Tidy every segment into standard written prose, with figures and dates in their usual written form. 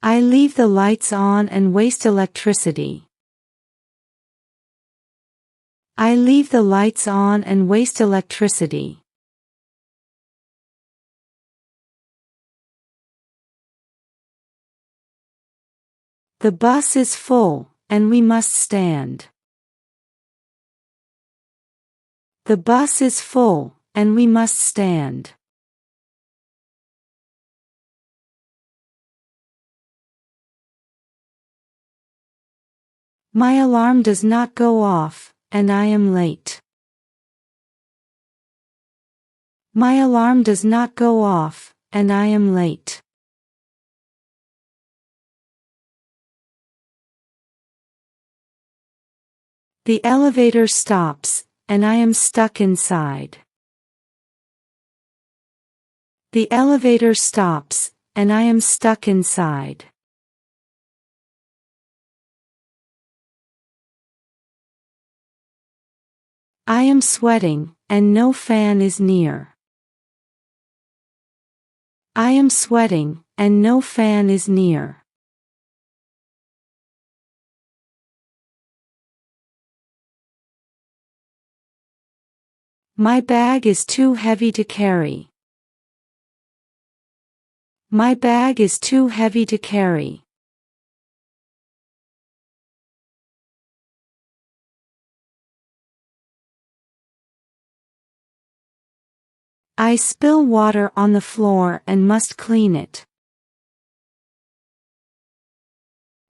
I leave the lights on and waste electricity. I leave the lights on and waste electricity. The bus is full, and we must stand. The bus is full, and we must stand. My alarm does not go off, and I am late. My alarm does not go off, and I am late. The elevator stops, and I am stuck inside. The elevator stops, and I am stuck inside. I am sweating, and no fan is near. I am sweating, and no fan is near. My bag is too heavy to carry. My bag is too heavy to carry. I spill water on the floor and must clean it.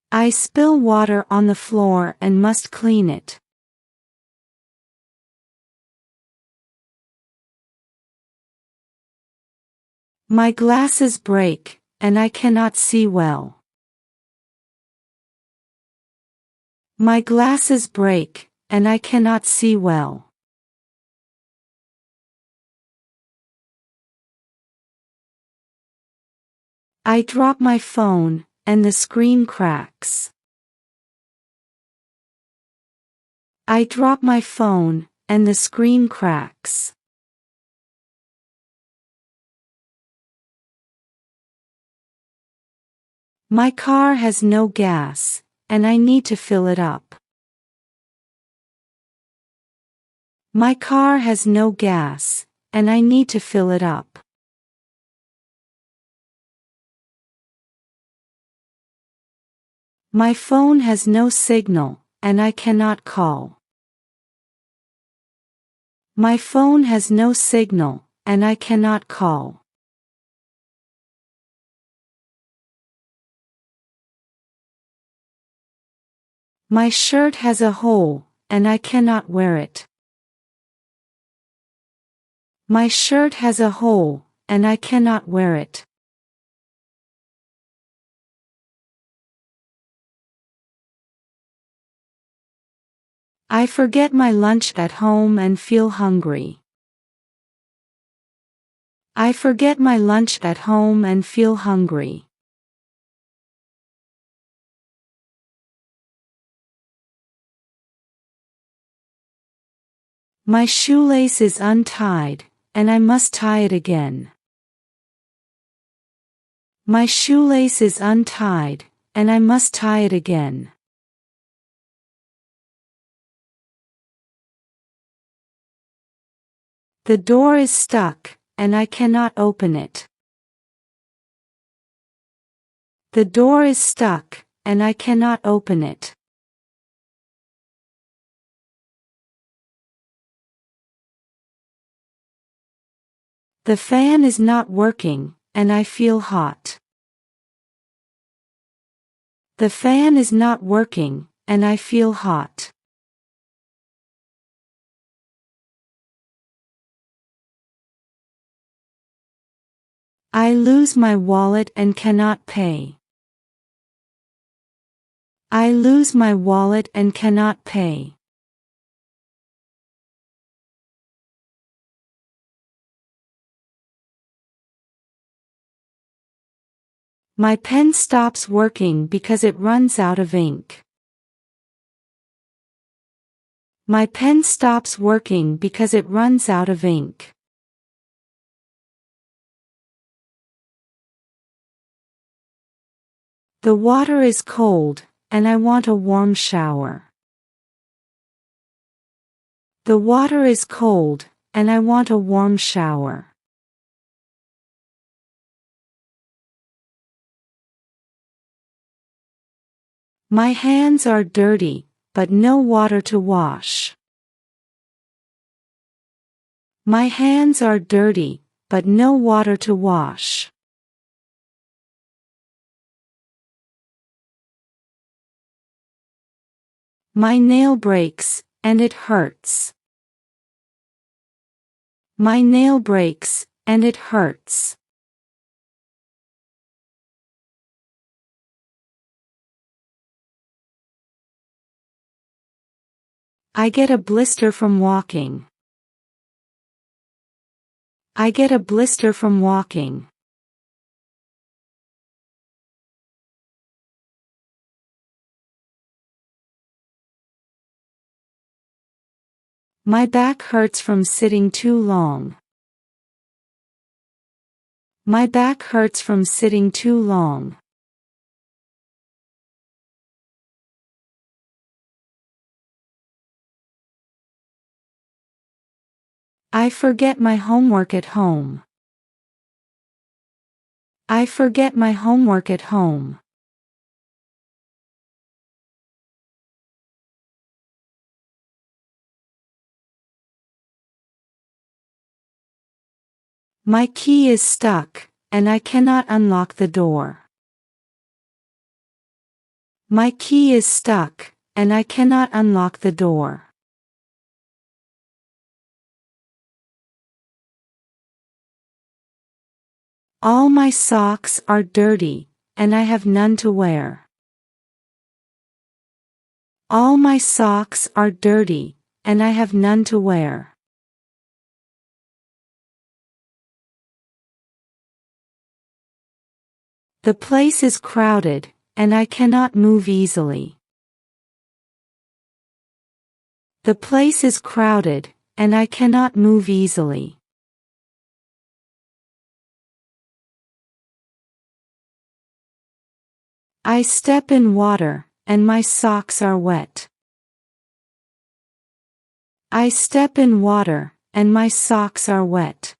I spill water on the floor and must clean it. My glasses break, and I cannot see well. My glasses break, and I cannot see well. I drop my phone, and the screen cracks. I drop my phone, and the screen cracks. My car has no gas, and I need to fill it up. My car has no gas, and I need to fill it up. My phone has no signal, and I cannot call. My phone has no signal, and I cannot call. My shirt has a hole, and I cannot wear it. My shirt has a hole, and I cannot wear it. I forget my lunch at home and feel hungry. I forget my lunch at home and feel hungry. My shoelace is untied, and I must tie it again. My shoelace is untied, and I must tie it again. The door is stuck, and I cannot open it. The door is stuck, and I cannot open it. The fan is not working, and I feel hot. The fan is not working, and I feel hot. I lose my wallet and cannot pay. I lose my wallet and cannot pay. My pen stops working because it runs out of ink. My pen stops working because it runs out of ink. The water is cold, and I want a warm shower. The water is cold, and I want a warm shower. My hands are dirty, but no water to wash. My hands are dirty, but no water to wash. My nail breaks, and it hurts. My nail breaks, and it hurts. I get a blister from walking. I get a blister from walking. My back hurts from sitting too long. My back hurts from sitting too long. I forget my homework at home. I forget my homework at home. My key is stuck, and I cannot unlock the door. My key is stuck, and I cannot unlock the door. All my socks are dirty, and I have none to wear. All my socks are dirty, and I have none to wear. The place is crowded, and I cannot move easily. The place is crowded, and I cannot move easily. I step in water, and my socks are wet. I step in water, and my socks are wet.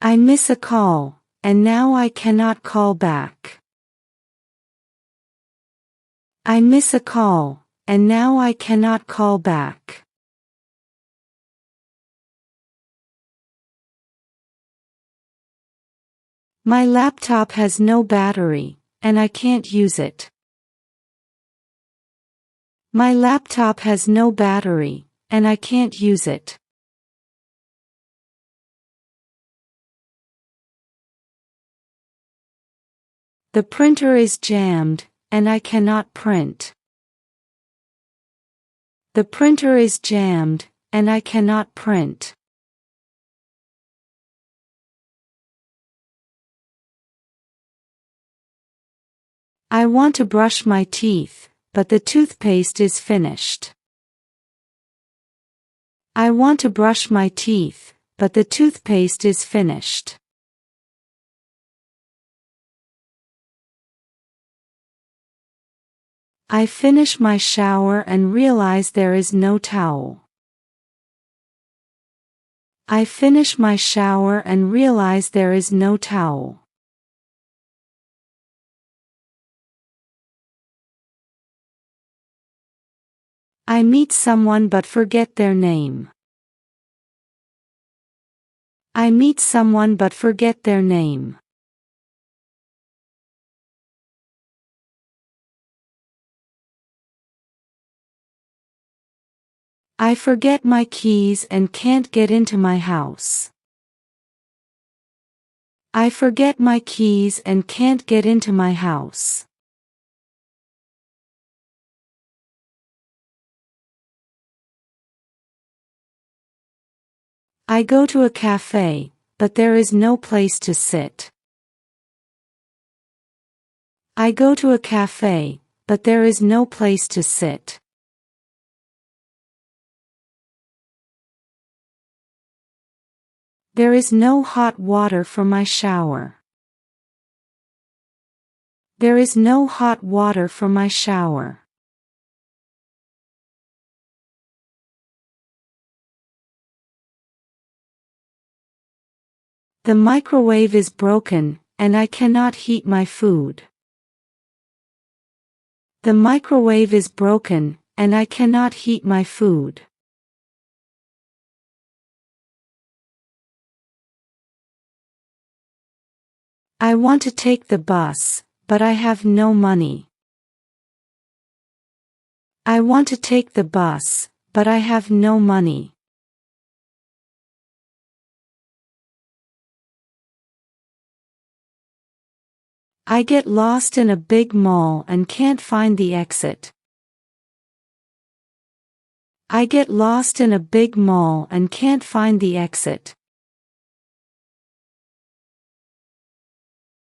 I miss a call, and now I cannot call back. I miss a call, and now I cannot call back. My laptop has no battery, and I can't use it. My laptop has no battery, and I can't use it. The printer is jammed, and I cannot print. The printer is jammed, and I cannot print. I want to brush my teeth, but the toothpaste is finished. I want to brush my teeth, but the toothpaste is finished. I finish my shower and realize there is no towel. I finish my shower and realize there is no towel. I meet someone but forget their name. I meet someone but forget their name. I forget my keys and can't get into my house. I forget my keys and can't get into my house. I go to a cafe, but there is no place to sit. I go to a cafe, but there is no place to sit. There is no hot water for my shower. There is no hot water for my shower. The microwave is broken, and I cannot heat my food. The microwave is broken, and I cannot heat my food. I want to take the bus, but I have no money. I want to take the bus, but I have no money. I get lost in a big mall and can't find the exit. I get lost in a big mall and can't find the exit.